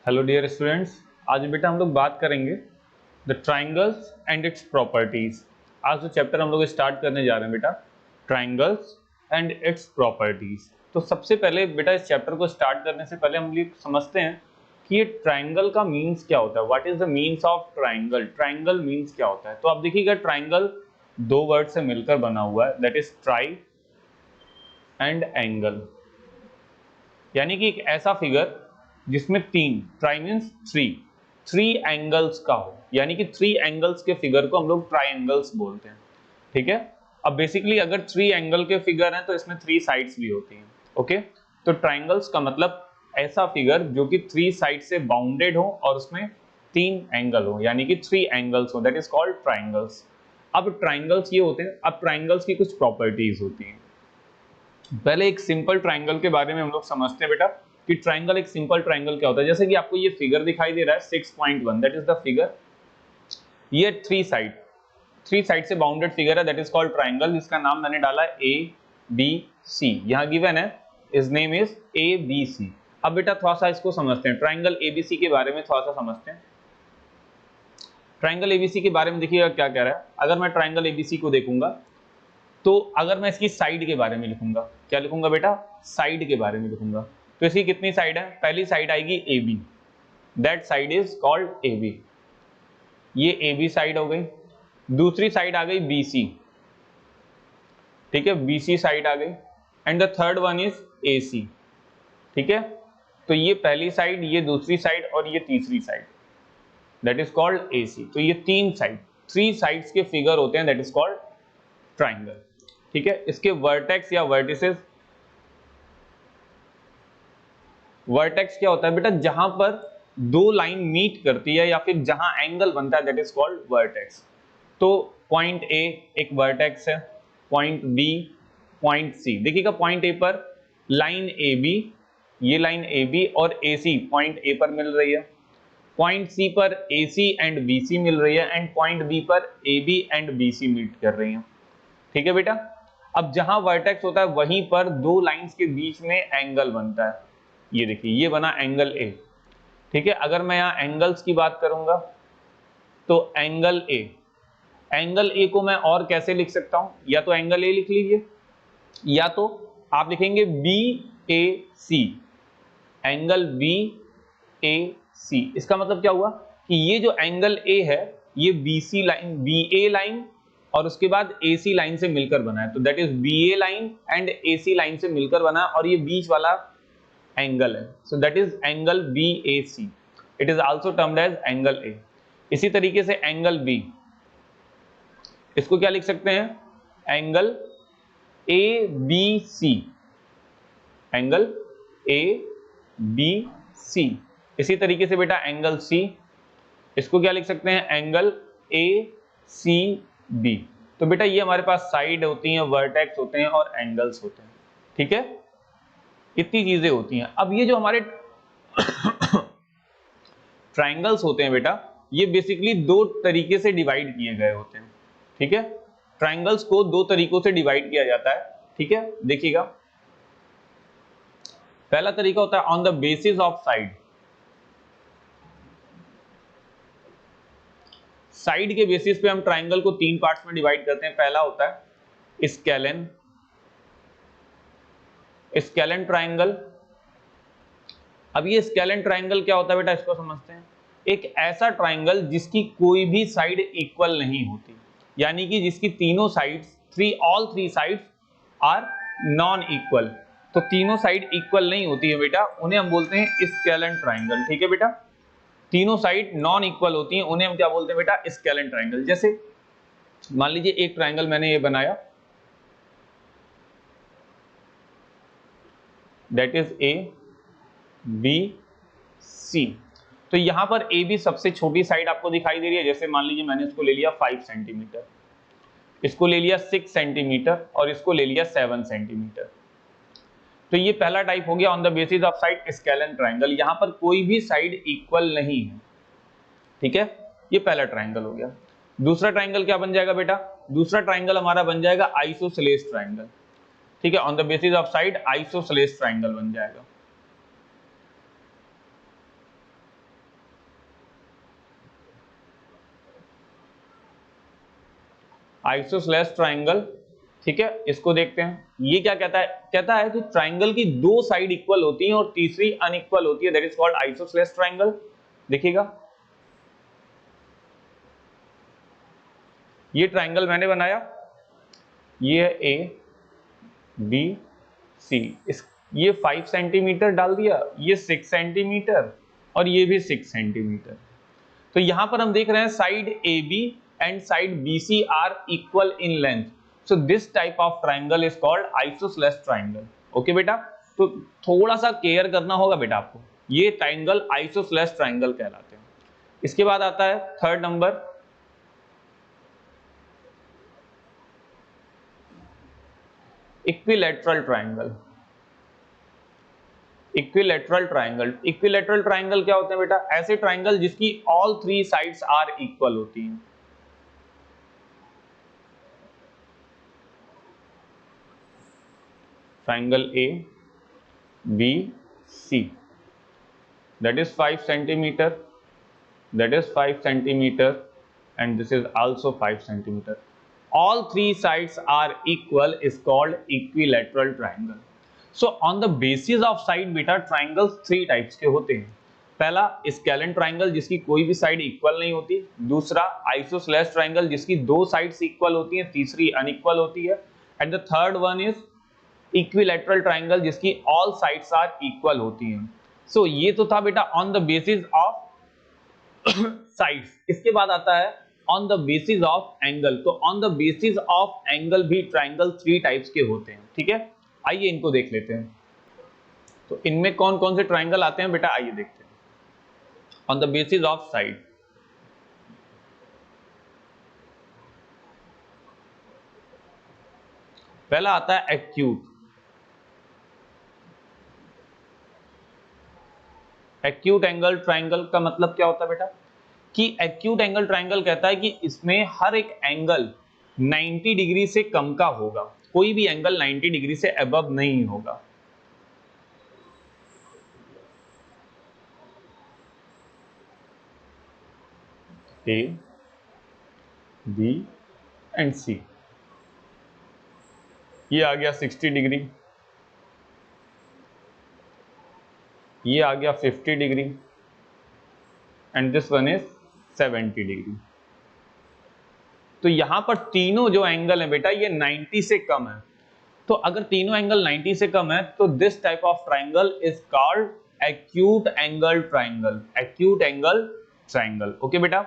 Hello dear students, आज बेटा हम लोग बात करेंगे the triangles and its properties. आज जो चैप्टर हम लोग स्टार्ट करने जा रहे हैं बेटा, ट्राइंगल्स एंड इट्स प्रॉपर्टीज। तो सबसे पहले बेटा इस चैप्टर को स्टार्ट करने से पहले हम लोग समझते हैं कि ये ट्राइंगल का मीन्स क्या होता है। What is the means of triangle? Triangle means क्या होता है? तो आप देखिएगा, ट्राइंगल दो वर्ड से मिलकर बना हुआ है, that is try and angle. यानी कि एक ऐसा फिगर जिसमें तीन, ट्राई मीन्स थ्री एंगल्स का हो, यानी कि थ्री एंगल्स के फिगर को हम लोग ट्राइंगल्स बोलते हैं। ठीक है। अब बेसिकली अगर थ्री एंगल के फिगर हैं तो इसमें थ्री साइड्स भी होती हैं। ओके। तो ट्राइंगल्स का मतलब ऐसा फिगर जो कि थ्री साइड से बाउंडेड हो और उसमें तीन एंगल हो, यानी कि थ्री एंगल्स हो, दैट इज कॉल्ड ट्राइंगल्स। अब ट्राइंगल्स ये होते हैं। अब ट्राइंगल्स की कुछ प्रॉपर्टीज होती हैं। पहले एक सिंपल ट्राइंगल के बारे में हम लोग समझते हैं बेटा कि ट्राइंगल, एक सिंपल ट्राइंगल क्या होता है। जैसे कि आपको ये फिगर दिखाई दे रहा है 6.1, दैट इज द फिगर। ये थ्री साइड से बाउंडेड फिगर है, दैट इज कॉल्ड ट्राइंगल, जिसका नाम मैंने डाला है ए बी सी। यहां गिवन है, is name is A B C. अब बेटा थोड़ा सा इसको समझते हैं, ट्राइंगल एबीसी के बारे में थोड़ा सा समझते हैं। ट्राइंगल एबीसी के बारे में देखिएगा क्या कह रहा है। अगर मैं ट्राइंगल एबीसी को देखूंगा तो अगर मैं इसकी साइड के बारे में लिखूंगा, क्या लिखूंगा बेटा? साइड के बारे में लिखूंगा। तो इसकी कितनी साइड है? पहली साइड आएगी A B, that side is called A B. ये ए बी साइड हो गई। दूसरी साइड आ गई बी सी, ठीक है, बी सी साइड आ गई। And the third one is A C. ठीक है। तो ये पहली साइड, ये दूसरी साइड और ये तीसरी side, that is called A C. तो ये तीन साइड, थ्री साइड्स के फिगर होते हैं, दैट इज कॉल्ड ट्राइंगल। ठीक है। इसके वर्टेक्स या वर्टिसेस, वर्टेक्स क्या होता है बेटा? जहां पर दो लाइन मीट करती है या फिर जहां एंगल बनता है, दैट इज कॉल्ड वर्टेक्स। तो पॉइंट ए एक वर्टेक्स है, पॉइंट बी, पॉइंट सी। देखिएगा पॉइंट ए पर लाइन ए बी, ये लाइन ए बी और ए सी पॉइंट ए पर मिल रही है। पॉइंट सी पर ए सी एंड बी सी मिल रही है, एंड पॉइंट बी पर A B and B C meet कर रही है। ठीक है बेटा। अब जहां वर्टेक्स होता है वहीं पर दो लाइंस के बीच में एंगल बनता है। ये देखिए, ये बना एंगल ए। ठीक है। अगर मैं यहां एंगल्स की बात करूंगा तो एंगल ए को मैं और कैसे लिख सकता हूं? या तो एंगल ए लिख लीजिए, या तो आप लिखेंगे B A C, angle B A सी। इसका मतलब क्या हुआ कि ये जो एंगल ए है ये B C line, B A line और उसके बाद ए सी लाइन से मिलकर बना है। तो that is B A line and A C line से मिलकर बना, और ये बीच वाला एंगल है। So that is angle B A C. It is also termed as angle A. इसी तरीके से एंगल बी, इसको क्या लिख सकते हैं? Angle A B C, angle A B C. इसी तरीके से बेटा एंगल सी, इसको क्या लिख सकते हैं? Angle A C B. तो बेटा ये हमारे पास साइड होती हैं, वर्टेक्स होते हैं और एंगल्स होते हैं। ठीक है। इतनी चीजें होती हैं। अब ये जो हमारे ट्राइंगल्स होते हैं बेटा, ये बेसिकली दो तरीके से डिवाइड किए गए होते हैं। ठीक है। ट्राइंगल्स को दो तरीकों से डिवाइड किया जाता है। ठीक है। देखिएगा, पहला तरीका होता है on the basis of side. Side के बेसिस पे हम ट्राइंगल को तीन पार्ट्स में डिवाइड करते हैं। पहला होता है स्केलन, स्केलन ट्राइंगल। अब ये स्केलन ट्राइंगल क्या होता है बेटा, इसको समझते हैं। एक ऐसा ट्राइंगल जिसकी कोई भी साइड इक्वल नहीं होती, यानी कि जिसकी तीनों sides, all three sides are non equal. तो तीनों साइड इक्वल नहीं होती है बेटा, उन्हें हम बोलते हैं स्केलन ट्राइंगल। ठीक है बेटा। तीनों साइड नॉन इक्वल होती हैं, उन्हें हम क्या बोलते हैं बेटा? Scalene triangle. जैसे मान लीजिए एक ट्राइंगल मैंने ये बनाया, that is A B C. तो यहां पर ए बी सबसे छोटी साइड आपको दिखाई दे रही है। जैसे मान लीजिए मैंने इसको ले लिया 5 सेंटीमीटर, इसको ले लिया 6 सेंटीमीटर और इसको ले लिया 7 सेंटीमीटर। तो ये पहला टाइप हो गया on the basis of side scalene triangle. यहां पर कोई भी साइड इक्वल नहीं है। ठीक है। ये पहला ट्राइंगल हो गया। दूसरा ट्राइंगल क्या बन जाएगा बेटा? दूसरा ट्राइंगल हमारा बन जाएगा आइसोसेलेस ट्राइंगल। ठीक है। On the basis of side isosceles triangle बन जाएगा। आइसोसेलेस ट्राइंगल, ठीक है, इसको देखते हैं। ये क्या कहता है? कहता है कि ट्राइंगल की दो साइड इक्वल होती हैं और तीसरी अनइक्वल होती है, that is called isosceles triangle. देखिएगा, ये ट्राइंगल मैंने बनाया, ये है ए बी सी, इस ये 5 सेंटीमीटर डाल दिया, ये 6 सेंटीमीटर और ये भी 6 सेंटीमीटर। तो यहां पर हम देख रहे हैं side A B and side B C are equal in length, so this type of triangle is called isosceles triangle. Okay बेटा, तो थोड़ा सा केयर करना होगा बेटा आपको, ये ट्राइंगल आइसोसेलेस ट्राइंगल कहलाते हैं। इसके बाद आता है third number, equilateral triangle. Equilateral triangle, equilateral triangle क्या होते हैं बेटा? ऐसे ट्राइंगल जिसकी all three sides are equal होती हैं। Triangle A B C, that is 5 centimeter, that is 5 centimeter, and this is also 5 centimeter. All three sides are equal is called equilateral triangle. So on the basis of side beta, triangles three types के होते हैं। पहला scalene triangle जिसकी कोई भी side equal नहीं होती, दूसरा आइसोसेलेस ट्राइंगल जिसकी दो साइड्स इक्वल होती हैं, तीसरी अनइक्वल होती है, and the third one is equilateral triangle जिसकी ऑल साइड्स आर इक्वल होती हैं। सो ये तो था बेटा on the basis of sides. इसके बाद आता है on the basis of angle. तो on the basis of angle भी ट्राइंगल थ्री टाइप्स के होते हैं, ठीक है। आइए इनको देख लेते हैं। तो इनमें कौन कौन से ट्राइंगल आते हैं बेटा, आइए देखते हैं। On the basis of side, पहला आता है एक्यूट। एक्यूट एंगल ट्राइंगल का मतलब क्या होता है बेटा? कि एक्यूट एंगल ट्राइंगल कहता है कि इसमें हर एक एंगल 90 डिग्री से कम का होगा, कोई भी एंगल 90 डिग्री से अबव नहीं होगा। ए बी एंड सी, ये आ गया 60 डिग्री, ये आ गया 50 degree, and this one is 70 degree. तो यहां पर तीनों जो एंगल है बेटा ये 90 से कम है। तो अगर तीनों एंगल 90 से कम है तो this type of triangle is called acute angle triangle. Acute angle triangle, okay बेटा।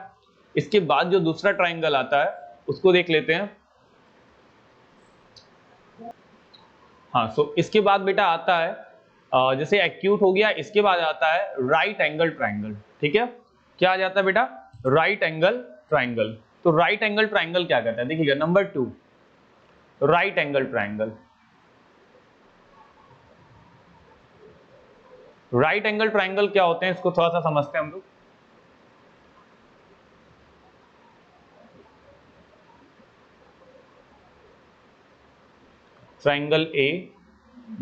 इसके बाद जो दूसरा ट्राइंगल आता है उसको देख लेते हैं। हाँ, सो इसके बाद बेटा आता है जैसे एक्यूट हो गया, इसके बाद आता है राइट एंगल ट्राइंगल, ठीक है। क्या आ जाता है बेटा? Right angle triangle. तो राइट एंगल ट्राइंगल क्या कहता है, देखिएगा number 2, right angle triangle. Right angle triangle क्या होते हैं इसको थोड़ा सा समझते हैं हम लोग। ट्राइंगल ए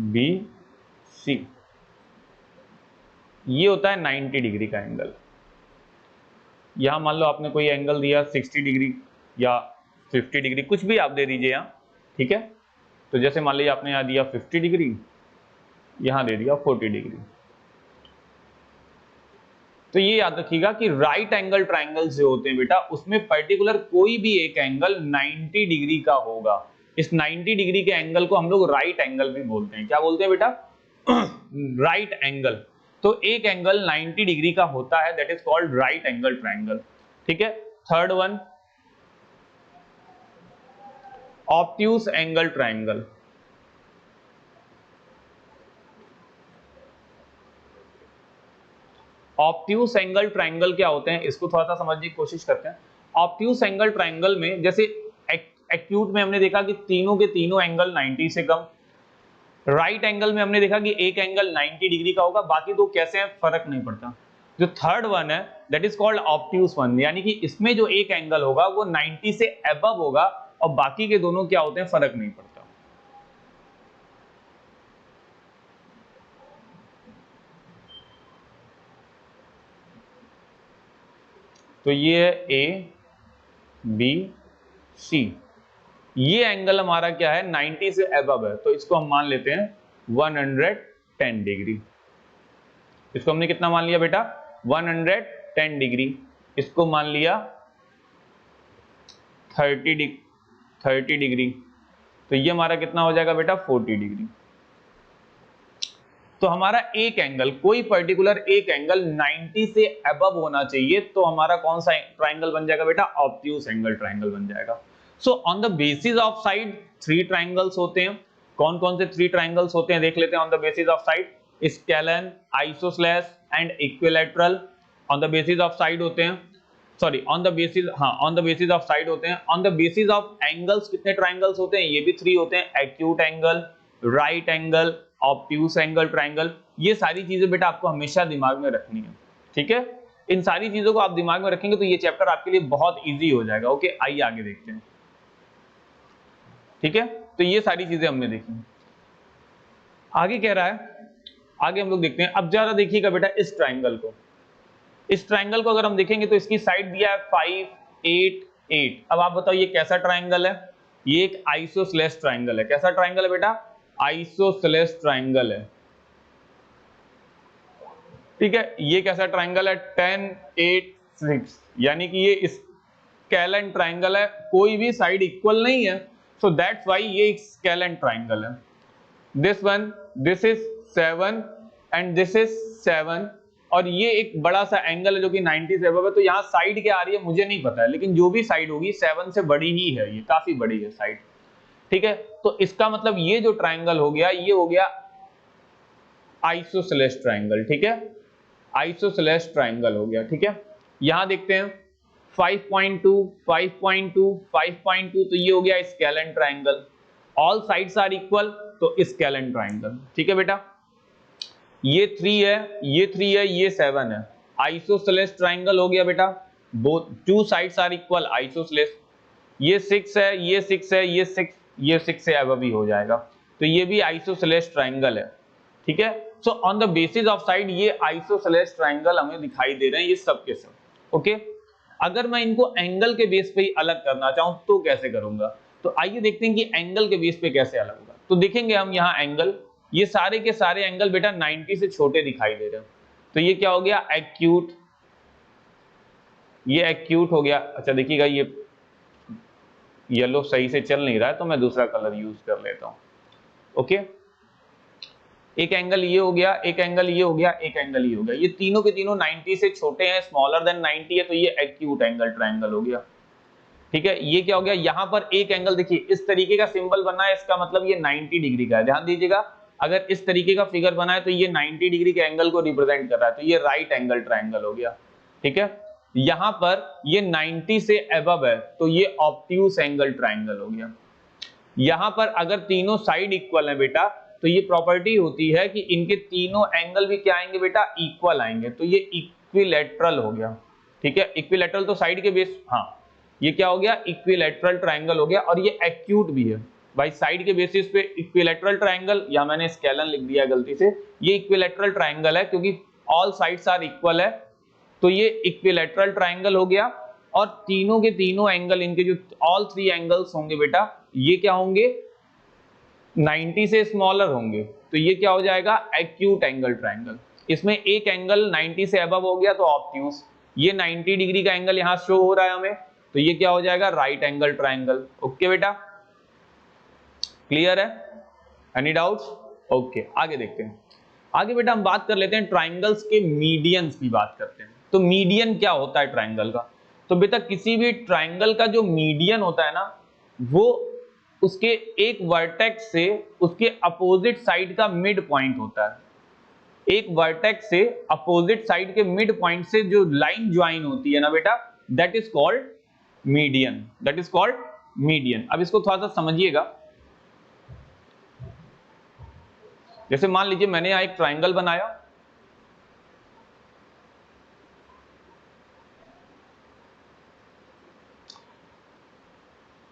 बी सी, ये होता है 90 डिग्री का एंगल। यहां मान लो आपने कोई एंगल दिया 60 डिग्री या 50 डिग्री, कुछ भी आप दे दीजिए यहां, ठीक है। तो जैसे मान लीजिए आपने यहां दिया 50 डिग्री, यहां दे दिया 40 डिग्री। तो ये याद रखिएगा कि राइट एंगल ट्राइंगल जो होते हैं बेटा उसमें पर्टिकुलर कोई भी एक एंगल 90 डिग्री का होगा। इस 90 डिग्री के एंगल को हम लोग राइट एंगल भी बोलते हैं। क्या बोलते हैं बेटा? Right angle. तो एक एंगल 90 डिग्री का होता है, that is called right angle triangle, ठीक है। Third one, obtuse angle triangle. Obtuse angle triangle क्या होते हैं इसको थोड़ा सा समझने की कोशिश करते हैं। ऑब्ट्यूज एंगल ट्राइंगल में जैसे एक्यूट में हमने देखा कि तीनों के तीनों एंगल 90 से कम, राइट एंगल में हमने देखा कि एक एंगल 90 डिग्री का होगा, बाकी दो कैसे हैं फर्क नहीं पड़ता। जो थर्ड वन है that is called obtuse one, यानी कि इसमें जो एक एंगल होगा वो 90 से अबव होगा और बाकी के दोनों क्या होते हैं फर्क नहीं पड़ता। तो ये है ए बी सी, ये एंगल हमारा क्या है 90 से अबव है, तो इसको हम मान लेते हैं 110 डिग्री। इसको हमने कितना मान लिया बेटा 110 डिग्री। इसको मान लिया 30 डिग्री, तो ये हमारा कितना हो जाएगा बेटा 40 डिग्री। तो हमारा एक एंगल, कोई पर्टिकुलर एक एंगल 90 से अबव होना चाहिए, तो हमारा कौन सा ट्राइंगल बन जाएगा बेटा ऑब्ट्यूज एंगल ट्राइंगल बन जाएगा। So on the basis of side 3 triangles होते हैं। कौन कौन से 3 ट्राइंगल्स होते हैं देख लेते हैं। On the basis of side scalene, isosceles and equilateral. On the basis of side होते हैं, सॉरी ऑन द बेसिस, हाँ on the basis of side होते हैं। On the basis of angles कितने ट्राइंगल्स होते हैं, ये भी 3 होते हैं, acute angle, right angle, obtuse angle triangle. ये सारी चीजें बेटा आपको हमेशा दिमाग में रखनी है, ठीक है। इन सारी चीजों को आप दिमाग में रखेंगे तो ये चैप्टर आपके लिए बहुत इजी हो जाएगा। ओके आइए आगे देखते हैं, ठीक है। तो ये सारी चीजें हमने देखी। आगे कह रहा है, आगे हम लोग देखते हैं। अब जरा देखिएगा बेटा इस ट्राइंगल को, इस ट्राइंगल को अगर हम देखेंगे तो इसकी साइड दिया है 5, 8, 8। अब आप बताओ ये कैसा ट्राइंगल है, ये एक आइसोसेलेस ट्राइंगल है। कैसा ट्राइंगल है बेटा आइसोसेलेस ट्राइंगल है, ठीक है। ये कैसा ट्राइंगल है 10, 8, 6, यानी कि ये स्केलन ट्राइंगल है, कोई भी साइड इक्वल नहीं है, सो दैट्स व्हाई ये एक स्केलन ट्राइंगल है। This one, this is 7 and this is 7, और ये एक बड़ा सा एंगल है जो कि 90 से अबव है। तो यहाँ साइड क्या आ रही है मुझे नहीं पता है, लेकिन जो भी साइड होगी 7 से बड़ी ही है, ये काफी बड़ी है साइड, ठीक है। तो इसका मतलब ये जो ट्राइंगल हो गया ये हो गया आइसोसेलेस ट्राइंगल, ठीक है। आइसोसेलेस ट्राइंगल हो गया, ठीक है। यहां देखते हैं 5.2, 5.2, 5.2, तो ये हो गया scalene triangle. All sides are equal, तो स्केलन ट्राइंगल, ठीक है बेटा। ये 3 है, ये 3 है, ये 7 है, आइसोसेलेस ट्राइंगल हो गया बेटा। Both 2 sides are equal, isosceles. ये 6 है, ये 6 है, ये 6 से अबव ही हो जाएगा, तो ये भी आइसोसेलेस ट्राइंगल है, ठीक है। So on the basis of side ये आइसोसेलेस ट्राइंगल हमें दिखाई दे रहे हैं, ये सब के सब, ओके। अगर मैं इनको एंगल के बेस पे ही अलग करना चाहूं तो कैसे करूंगा, तो आइए देखते हैं कि एंगल के बेस पे कैसे अलग होगा। तो देखेंगे हम यहाँ एंगल, ये सारे के सारे एंगल बेटा 90 से छोटे दिखाई दे रहे हैं, तो ये क्या हो गया एक्यूट, ये एक्यूट हो गया। अच्छा देखिएगा ये येलो सही से चल नहीं रहा है, तो मैं दूसरा कलर यूज कर लेता हूं, ओके। एक एंगल ये हो गया, एक एंगल ये हो गया, एक एंगल ये हो गया, ये तीनों के तीनों 90 से छोटे हैं, स्मॉलर देन 90 है, तो ये एक्यूट एंगल ट्राइंगल हो गया, ठीक है। ये क्या हो गया, यहां पर एक एंगल देखिए इस तरीके का सिंबल बना है, इसका मतलब ये 90 डिग्री का है। ध्यान दीजिएगा, अगर इस तरीके का फिगर बना है तो ये 90 डिग्री के एंगल को रिप्रेजेंट कर रहा है, तो ये राइट एंगल ट्राइंगल हो गया, ठीक है। यहां पर ये 90 से अबव है, तो ये ऑब्ट्यूज एंगल ट्राइंगल हो गया। यहां पर अगर तीनों साइड इक्वल है बेटा, तो ये प्रॉपर्टी होती है कि इनके तीनों एंगल भी क्या आएंगे बेटा इक्वल आएंगे, तो ये इक्विलैटरल हो गया, ठीक है। इक्विलैटरल तो साइड के बेस, हाँ ये क्या हो गया इक्विलैटरल ट्राइंगल हो गया, और ये एक्यूट भी है भाई, साइड के बेसिस पे इक्विलैटरल ट्राइंगल, या मैंने स्केलन लिख दिया गलती से, ये इक्विलैटरल ट्राइंगल है क्योंकि ऑल साइड्स आर इक्वल है, तो ये इक्विलैटरल ट्राइंगल हो गया। और तीनों के तीनों एंगल, इनके जो ऑल 3 एंगल्स होंगे बेटा, ये क्या होंगे 90 से स्मॉलर होंगे, तो ये क्या हो जाएगा एक्यूट एंगल ट्राइंगल। इसमें एक एंगल 90 से अबव हो गया तो ऑब्ट्यूज, ये 90 डिग्री का एंगल यहां शो हो रहा है हमें, तो ये क्या हो जाएगा राइट एंगल ट्राइंगल, ओके बेटा, क्लियर है, एनी डाउट्स, ओके। आगे देखते हैं, आगे बेटा हम बात कर लेते हैं ट्राइंगल्स के मीडियंस की बात करते हैं। तो मीडियन क्या होता है ट्राइंगल का, तो बेटा किसी भी ट्राइंगल का जो मीडियन होता है ना, वो उसके एक वर्टेक्स से उसके अपोजिट साइड का मिड पॉइंट होता है। एक वर्टेक्स से अपोजिट साइड के मिड पॉइंट से जो लाइन ज्वाइन होती है ना बेटा, that is called median, that is called median. अब इसको थोड़ा सा समझिएगा, जैसे मान लीजिए मैंने यहां एक ट्राइंगल बनाया,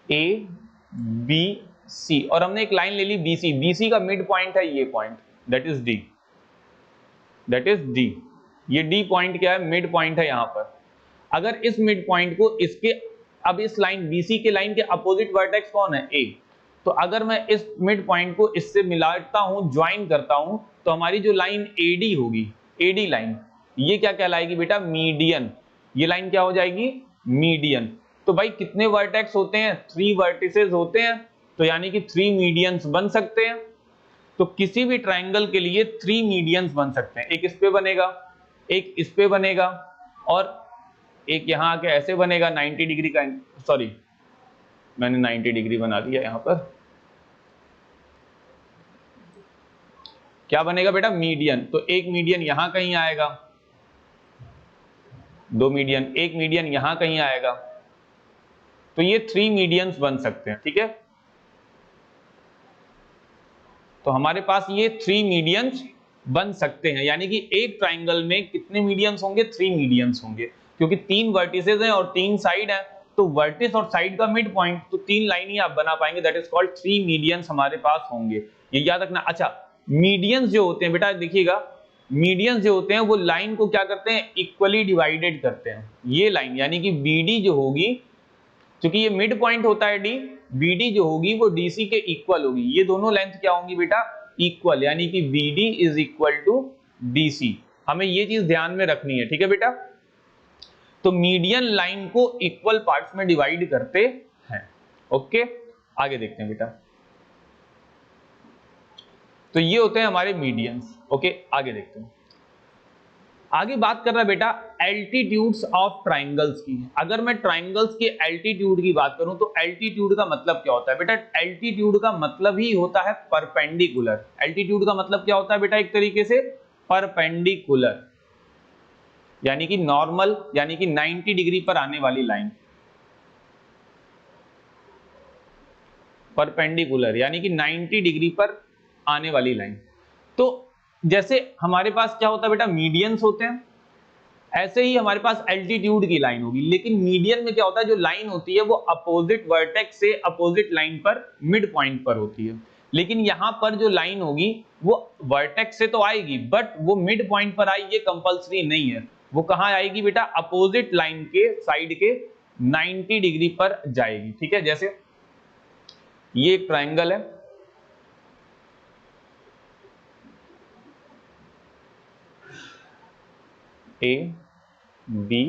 ए बी सी, और हमने एक लाइन ले ली बीसी, बीसी का मिड पॉइंट है ये point, that is D, that is D. ये डी पॉइंट क्या है मिड पॉइंट है यहां पर। अगर इस मिड पॉइंट को इसके अब इस लाइन BC के लाइन के अपोजिट वर्टेक्स कौन है? A। तो अगर मैं इस मिड पॉइंट को इससे मिलाता हूं, ज्वाइन करता हूं, तो हमारी जो लाइन AD होगी, AD लाइन, ये क्या कहलाएगी बेटा? मीडियन। ये लाइन क्या हो जाएगी? मीडियन। तो भाई कितने वर्टेक्स होते हैं? 3 वर्टिसेस होते हैं, तो यानी कि 3 मीडियंस बन सकते हैं। तो किसी भी ट्रायंगल के लिए 3 मीडियंस बन सकते हैं। एक इस पे बनेगा, एक इस पे बनेगा, और एक यहां आके ऐसे बनेगा 90 डिग्री का। सॉरी, मैंने 90 डिग्री बना दिया यहां पर। क्या बनेगा बेटा? मीडियन। तो एक मीडियन यहां कहीं आएगा, 2 मीडियन, एक मीडियन यहां कहीं आएगा, तो ये 3 मीडियंस बन सकते हैं। ठीक है, तो हमारे पास ये 3 मीडियंस बन सकते हैं, यानी कि एक ट्राइंगल में कितने मीडियंस होंगे? 3 मीडियंस होंगे, क्योंकि 3 वर्टिसेस हैं और 3 साइड हैं, तो वर्टिस और साइड का मिड पॉइंट, तो 3 लाइन ही आप बना पाएंगे, दैट इज कॉल्ड 3 मीडियंस हमारे पास होंगे। ये याद रखना। अच्छा, मीडियंस जो होते हैं बेटा, देखिएगा, मीडियंस जो होते हैं वो लाइन को क्या करते हैं? इक्वली डिवाइडेड करते हैं। ये लाइन यानी कि BD जो होगी, क्योंकि ये मिड पॉइंट होता है D, BD जो होगी वो DC के इक्वल होगी। ये दोनों लेंथ क्या होंगी बेटा? इक्वल, यानी कि BD is equal to DC। हमें ये चीज ध्यान में रखनी है, ठीक है बेटा। तो मीडियन लाइन को इक्वल पार्ट्स में डिवाइड करते हैं। ओके, आगे देखते हैं बेटा। तो ये होते हैं हमारे मीडियंस। ओके, आगे देखते हैं। आगे बात कर रहा है बेटा एल्टीट्यूड्स ऑफ ट्राइंगल्स की। अगर मैं ट्राइंगल्स के एल्टीट्यूड की बात करूं तो एल्टीट्यूड का मतलब क्या होता है बेटा? एल्टीट्यूड का मतलब ही होता है परपेंडिकुलर। एल्टीट्यूड का मतलब क्या होता है बेटा? एक तरीके से परपेंडिकुलर, यानी कि नॉर्मल, यानी कि 90 डिग्री पर आने वाली लाइन। परपेंडिकुलर यानी कि 90 डिग्री पर आने वाली लाइन। तो जैसे हमारे पास क्या होता है बेटा? मीडियंस होते हैं, ऐसे ही हमारे पास एल्टीट्यूड की लाइन होगी। लेकिन मीडियन में क्या होता है? जो लाइन होती है वो अपोजिट वर्टेक्स से अपोजिट लाइन पर मिड पॉइंट पर होती है। लेकिन यहां पर जो लाइन होगी वो वर्टेक्स से तो आएगी, बट वो मिड पॉइंट पर आई ये कंपलसरी नहीं है। वो कहां आएगी बेटा? अपोजिट लाइन के साइड के 90 डिग्री पर जाएगी। ठीक है, जैसे ये एक ट्राइंगल है, ABC।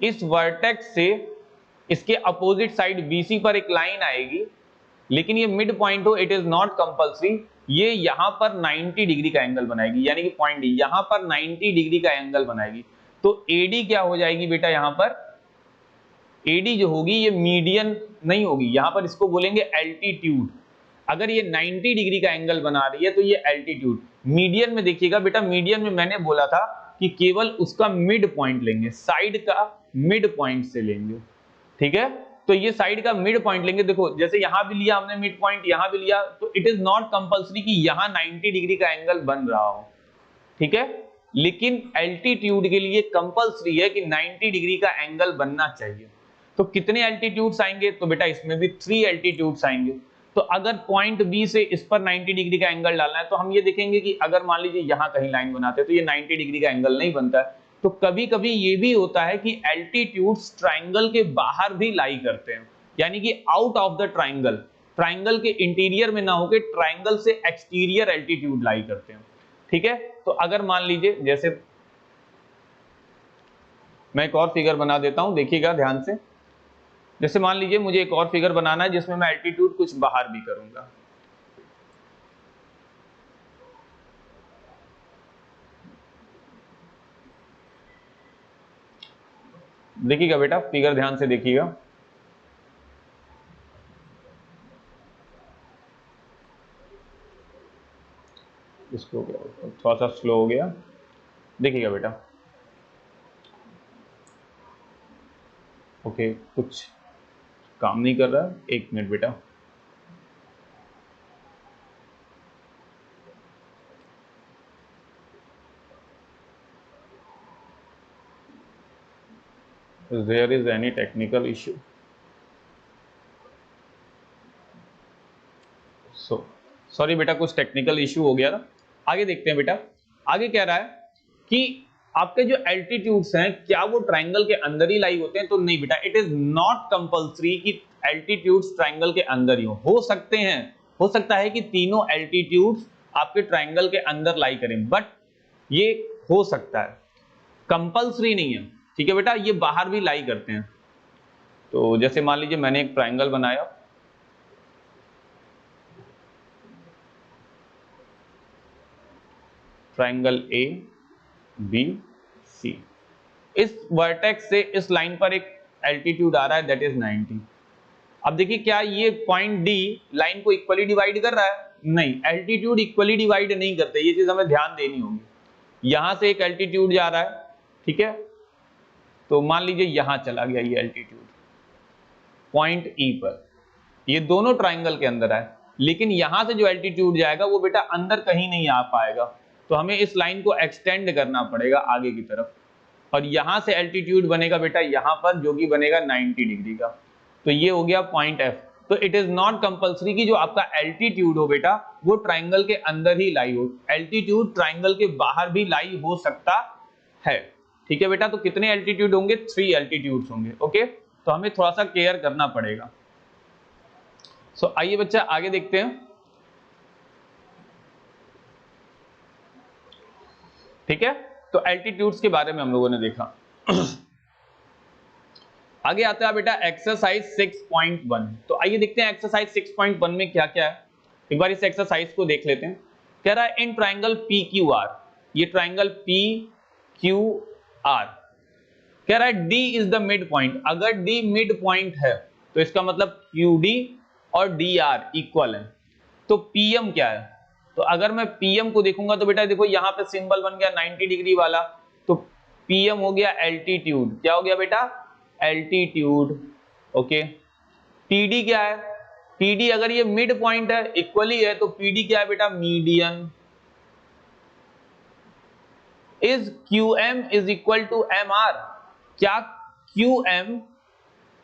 इस वर्टेक्स से इसके अपोजिट साइड BC पर एक लाइन आएगी, लेकिन ये मिड पॉइंट हो, इट इज नॉट कंपल्सरी। ये यहां पर 90 डिग्री का एंगल बनाएगी, यानी कि पॉइंट यहां पर 90 डिग्री का एंगल बनाएगी। तो AD क्या हो जाएगी बेटा? यहां पर AD जो होगी ये मीडियन नहीं होगी, यहां पर इसको बोलेंगे एल्टीट्यूड। अगर ये 90 डिग्री का एंगल बना रही है तो ये एल्टीट्यूड। मीडियन में देखिएगा बेटा, मीडियन में मैंने बोला था कि केवल उसका मिड पॉइंट लेंगे, साइड का मिड पॉइंट से लेंगे। ठीक है, तो ये साइड का मिड पॉइंट लेंगे। देखो जैसे यहां भी लिया हमने मिड पॉइंट, यहां भी लिया, तो इट इज नॉट कंपल्सरी कि यहां 90 डिग्री का एंगल बन रहा हो। ठीक है, लेकिन एल्टीट्यूड के लिए कंपल्सरी है कि 90 डिग्री का एंगल बनना चाहिए। तो कितने एल्टीट्यूड्स आएंगे? तो बेटा इसमें भी 3 एल्टीट्यूड्स आएंगे। तो अगर पॉइंट B से इस पर 90 डिग्री का एंगल डालना है तो हम ये देखेंगे कि अगर मान लीजिए यहां कहीं लाइन बनाते हैं तो ये 90 डिग्री का एंगल नहीं बनता है। तो कभी कभी ये भी होता है कि एल्टीट्यूड्स ट्राइंगल के बाहर भी लाई करते हैं, यानी कि out of the triangle, triangle के इंटीरियर में ना होकर ट्राइंगल से एक्सटीरियर एल्टीट्यूड लाई करते हैं। ठीक है, तो अगर मान लीजिए, जैसे मैं एक और फिगर बना देता हूं, देखिएगा ध्यान से। जैसे मान लीजिए मुझे एक और फिगर बनाना है जिसमें मैं एल्टीट्यूड कुछ बाहर भी करूंगा। देखिएगा बेटा, फिगर ध्यान से देखिएगा। इसको थोड़ा सा स्लो हो गया, देखिएगा बेटा। ओके, कुछ काम नहीं कर रहा है, 1 मिनट बेटा। There is any technical issue? Sorry बेटा, कुछ टेक्निकल इश्यू हो गया था। आगे देखते हैं बेटा, आगे कह रहा है कि आपके जो एल्टीट्यूड्स हैं क्या वो ट्राइंगल के अंदर ही लाई होते हैं? तो नहीं बेटा, इट इज नॉट कंपल्सरी कि एल्टीट्यूड्स ट्राइंगल के अंदर ही हो सकते हैं, हो सकता है कि तीनों एल्टीट्यूड्स आपके ट्राइंगल के अंदर लाई करें, बट ये हो सकता है, कंपल्सरी नहीं है। ठीक है बेटा, ये बाहर भी लाई करते हैं। तो जैसे मान लीजिए मैंने एक ट्राइंगल बनाया, ट्राइंगल ए बी सी, इस वर्टेक्स से इस लाइन पर एक एल्टीट्यूड आ रहा है दैट इज 90। अब देखिए क्या ये पॉइंट डी लाइन को इक्वली डिवाइड कर रहा है? नहीं, एल्टीट्यूड इक्वली डिवाइड नहीं करते, ये चीज हमें ध्यान देनी होगी। यहां से एक एल्टीट्यूड जा रहा है, ठीक है, तो मान लीजिए यहां चला गया ये एल्टीट्यूड पॉइंट ई पर, ये दोनों ट्राइंगल के अंदर है, लेकिन यहां से जो एल्टीट्यूड जाएगा वो बेटा अंदर कहीं नहीं आ पाएगा, तो हमें इस लाइन को एक्सटेंड करना पड़ेगा आगे की तरफ, और यहां से एल्टीट्यूड बनेगा बेटा यहां पर, जो कि बनेगा 90 डिग्री का। तो ये हो गया पॉइंट एफ। तो इट इज नॉट कंपल्सरी कि जो आपका एल्टीट्यूड हो बेटा वो ट्राइंगल के अंदर ही लाई हो, एल्टीट्यूड ट्राइंगल के बाहर भी लाई हो सकता है। ठीक है बेटा, तो कितने एल्टीट्यूड होंगे? 3 एल्टीट्यूड्स होंगे। ओके, तो हमें थोड़ा सा केयर करना पड़ेगा। सो आइए बच्चा आगे देखते हैं। ठीक है, तो एल्टीट्यूड्स के बारे में हम लोगों ने देखा। आगे आता है बेटा एक्सरसाइज 6.1। तो आइए देखते हैं एक्सरसाइज 6.1 में क्या क्या है, एक बार इस एक्सरसाइज को देख लेते हैं। कह रहा है in triangle P Q R, ये ट्राइंगल पी क्यू आर, कह रहा है D is the mid point. अगर डी मिड पॉइंट है तो इसका मतलब क्यू डी और डी आर इक्वल है। तो पीएम क्या है? तो अगर मैं पीएम को देखूंगा तो बेटा देखो यहां पे सिंबल बन गया 90 डिग्री वाला, तो पीएम हो गया एल्टीट्यूड। क्या हो गया बेटा? एल्टीट्यूड। ओके, टीडी क्या है? टीडी अगर ये मिड पॉइंट है, इक्वली है, तो पीडी क्या है बेटा? Median. Is QM is equal to M R? क्या क्यूएम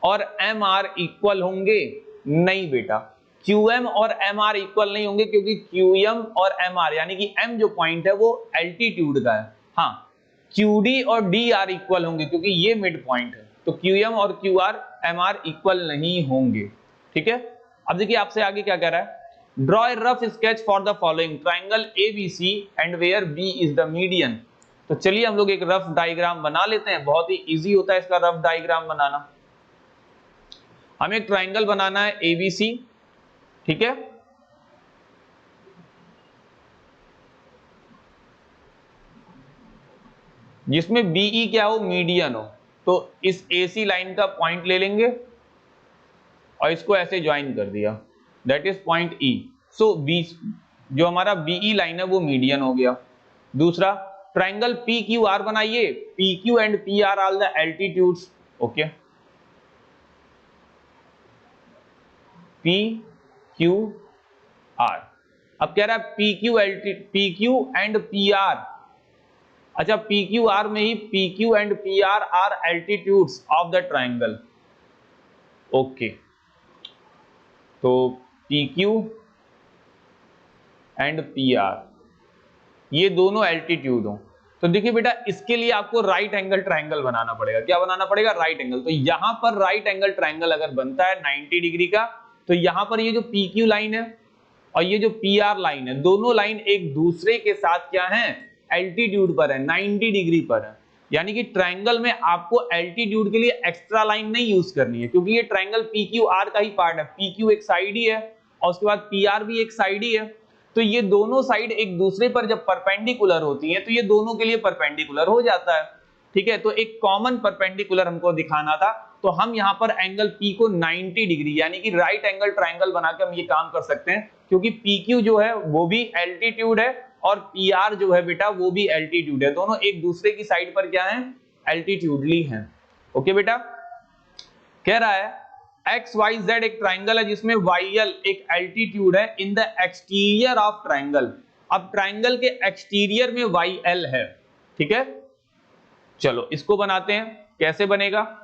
और एम आर इक्वल होंगे? नहीं बेटा, QM और MR इक्वल नहीं होंगे, क्योंकि QM और MR यानी कि M जो पॉइंट है वो एल्टीट्यूड का है। हाँ, QD और DR इक्वल होंगे क्योंकि ये मिड पॉइंट है, तो QM और QR MR इक्वल नहीं होंगे। ठीक है, अब देखिए आपसे आगे क्या कह रहा है, draw a rough sketch for the following triangle ABC and where B is the median. तो चलिए हम लोग एक रफ डायग्राम बना लेते हैं, बहुत ही इजी होता है इसका रफ डायग्राम बनाना। हमें एक ट्राइंगल बनाना है ABC, ठीक है, जिसमें BE क्या हो? मीडियन हो। तो इस AC लाइन का पॉइंट ले लेंगे और इसको ऐसे ज्वाइन कर दिया, that is point E। So B जो हमारा BE लाइन है वो मीडियन हो गया। दूसरा ट्राइंगल PQR बनाइए, PQ and PR are the altitudes. Okay, PQR, अब कह रहा है PQ एंड PR। अच्छा, PQR में ही PQ and PR are altitudes of the triangle. Okay, तो PQ एंड PR ये दोनों एल्टीट्यूड हो, तो देखिए बेटा इसके लिए आपको राइट एंगल ट्राइंगल बनाना पड़ेगा। क्या बनाना पड़ेगा? Right angle. तो यहां पर राइट एंगल ट्राइंगल अगर बनता है 90 डिग्री का, तो यहां पर ये जो PQ लाइन है और ये जो PR लाइन है, दोनों लाइन एक दूसरे के साथ क्या है? एल्टीट्यूड पर है, 90 डिग्री पर है। यानी कि ट्राइंगल में आपको एल्टीट्यूड के लिए एक्स्ट्रा लाइन नहीं यूज करनी है, क्योंकि ये ट्राइंगल PQR का ही पार्ट है। PQ एक साइड ही है और उसके बाद PR भी एक साइड ही है, तो ये दोनों साइड एक दूसरे पर जब परपेंडिकुलर होती हैं तो ये दोनों के लिए परपेंडिकुलर हो जाता है। ठीक है, तो एक कॉमन परपेंडिकुलर हमको दिखाना था, तो हम यहां पर एंगल P को 90 डिग्री यानी कि राइट एंगल ट्राइंगल बनाकर हम ये काम कर सकते हैं, क्योंकि PQ जो है वो भी एल्टीट्यूड है और PR जो है बेटा वो भी एल्टीट्यूड है, दोनों एक दूसरे की साइड पर क्या है? एल्टीट्यूडली हैं। ओके बेटा, कह रहा है XYZ एक ट्राइंगल है जिसमें YL एक एल्टीट्यूड है in the exterior of triangle. अब ट्राइंगल के एक्सटीरियर में YL है। ठीक है, चलो इसको बनाते हैं, कैसे बनेगा?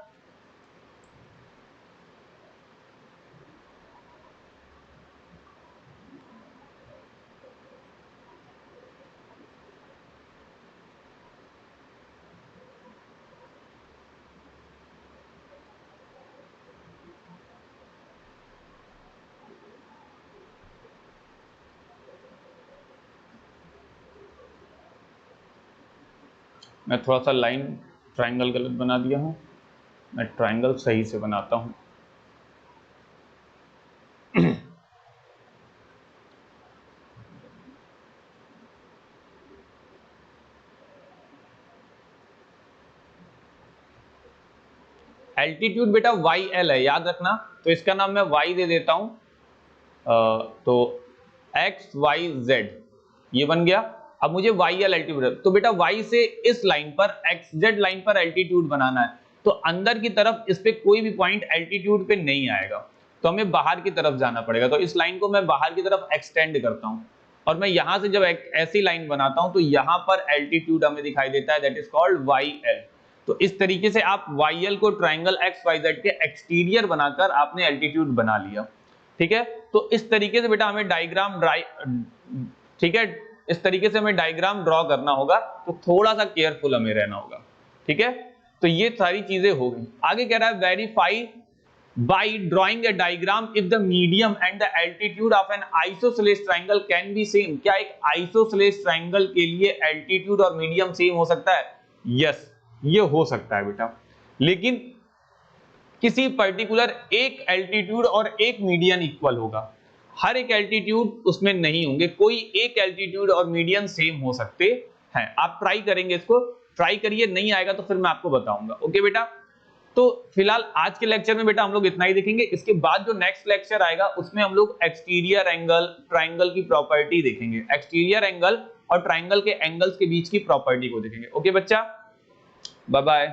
मैं थोड़ा सा लाइन ट्राइंगल गलत बना दिया हूँ, मैं ट्राइंगल सही से बनाता हूँ। एल्टीट्यूड बेटा वाई एल है, याद रखना, तो इसका नाम मैं वाई दे देता हूं। तो एक्स वाई जेड ये बन गया। अब मुझे वाई एल एल्टीट्यूड, तो बेटा वाई से इस लाइन पर एक्स जेड लाइन पर एल्टीट्यूड बनाना है, तो अंदर की तरफ इस पे कोई भी पॉइंट एल्टीट्यूड पे नहीं आएगा, तो हमें बाहर की तरफ जाना पड़ेगा। तो इस लाइन को मैं बाहर की तरफ एक्सटेंड करता हूं, और मैं यहां से जब ऐसी लाइन बनाता हूं तो यहां पर एल्टीट्यूड हमें दिखाई देता है, that is called Y L. तो इस तरीके से आप YL को ट्राइंगल XYZ के एक्सटीरियर बनाकर आपने एल्टीट्यूड बना लिया। ठीक है, तो इस तरीके से बेटा हमें डायग्राम ठीक है, इस तरीके से हमें डायग्राम ड्रॉ करना होगा, तो थोड़ा सा केयरफुल हमें रहना होगा। ठीक है, तो ये सारी चीजें हो गई। आगे कह रहा है verify by drawing a diagram if the medium and the altitude of an isosceles triangle can be same. क्या एक आइसोसेलेस ट्राइंगल के लिए एल्टीट्यूड और मीडियम सेम हो सकता है? यस, ये हो सकता है बेटा, लेकिन किसी पर्टिकुलर एक एल्टीट्यूड और एक मीडियन इक्वल होगा, हर एक एल्टीट्यूड उसमें नहीं होंगे, कोई एक एल्टीट्यूड और मीडियन सेम हो सकते हैं। आप ट्राई करेंगे, इसको ट्राई करिए, नहीं आएगा तो फिर मैं आपको बताऊंगा। ओके बेटा, तो फिलहाल आज के लेक्चर में बेटा हम लोग इतना ही देखेंगे। इसके बाद जो नेक्स्ट लेक्चर आएगा उसमें हम लोग एक्सटीरियर एंगल, ट्राइंगल की प्रॉपर्टी देखेंगे, एक्सटीरियर एंगल और ट्राइंगल के एंगल्स के बीच की प्रॉपर्टी को देखेंगे। ओके बच्चा, बाय बाय।